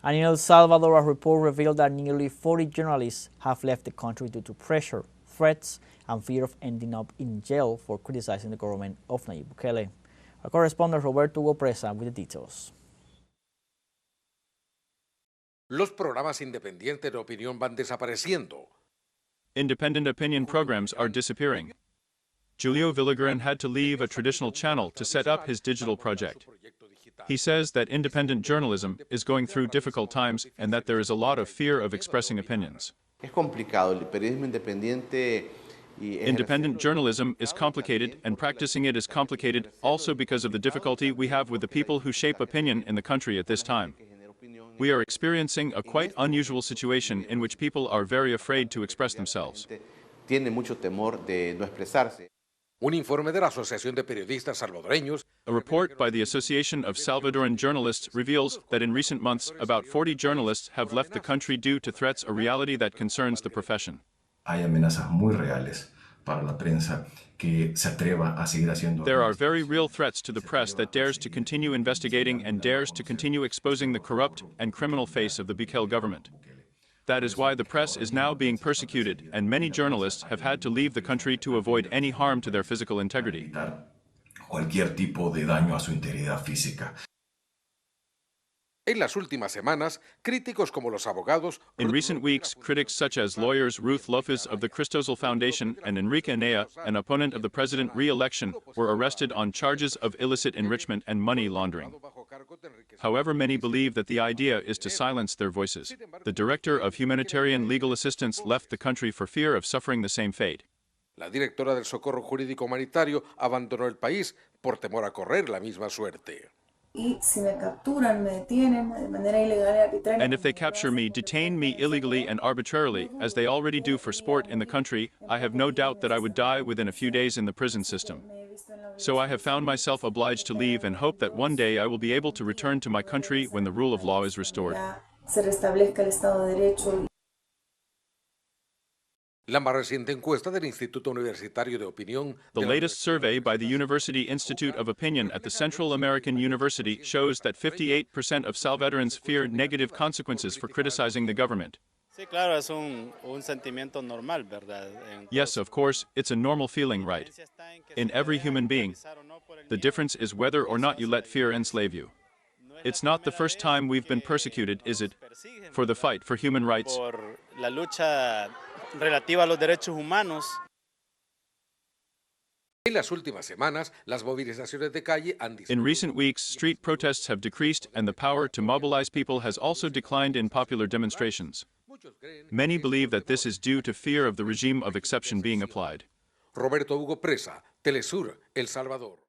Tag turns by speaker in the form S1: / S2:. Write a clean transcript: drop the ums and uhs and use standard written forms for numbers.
S1: And in El Salvador, a report revealed that nearly 40 journalists have left the country due to pressure, threats, and fear of ending up in jail for criticizing the government of Nayib Bukele. Our correspondent Roberto Hugo Preza with the details.
S2: Los programas independientes de opinión van desapareciendo.
S3: Independent opinion programs are disappearing. Julio Villagrán had to leave a traditional channel to set up his digital project. He says that independent journalism is going through difficult times and that there is a lot of fear of expressing opinions. Independent journalism is complicated, and practicing it is complicated also because of the difficulty we have with the people who shape opinion in the country at this time. We are experiencing a quite unusual situation in which people are very afraid to express themselves.
S2: Un informe de la Asociación de Periodistas Salvadoreños.
S3: A report by the Association of Salvadoran Journalists reveals that in recent months, about 40 journalists have left the country due to threats, a reality that concerns the profession.
S4: Hay amenazas muy reales para la prensa que se atreva a seguir haciendo.
S3: There are very real threats to the press that dares to continue investigating and dares to continue exposing the corrupt and criminal face of the Bukele government. That is why the press is now being persecuted, and many journalists have had to leave the country to avoid any harm to their physical integrity.
S4: Cualquier tipo de daño a su integridad física.
S2: En las últimas semanas, críticos como los abogados.
S3: In recent weeks, critics such as lawyers Ruth Lopez of the Cristosal Foundation and Enrique Anea, an opponent of the president re-election, were arrested on charges of illicit enrichment and money laundering. However, many believe that the idea is to silence their voices. The director of humanitarian legal assistance left the country for fear of suffering the same fate.
S2: La directora del Socorro Jurídico Humanitario abandonó el país por temor a correr la misma suerte.
S5: And
S3: if they capture me, detain me illegally and arbitrarily, as they already do for sport in the country, I have no doubt that I would die within a few days in the prison system. So I have found myself obliged to leave and hope that one day I will be able to return to my country when the rule of law is restored.
S2: La más reciente encuesta del Instituto Universitario de Opinión.
S3: The latest survey by the University Institute of Opinion at the Central American University shows that 58% of Salvadorans fear negative consequences for criticizing the government. Yes, of course, it's a normal feeling, right? In every human being. The difference is whether or not you let fear enslave you. It's not the first time we've been persecuted, is it? For the fight for human rights.
S2: Relativa a los derechos humanos. En las últimas semanas, las movilizaciones de calle han disminuido.
S3: In recent weeks, street protests have decreased and the power to mobilize people has also declined in popular demonstrations. Many believe that this is due to fear of the regime of exception being applied.
S2: Roberto Hugo Preza, teleSUR, El Salvador.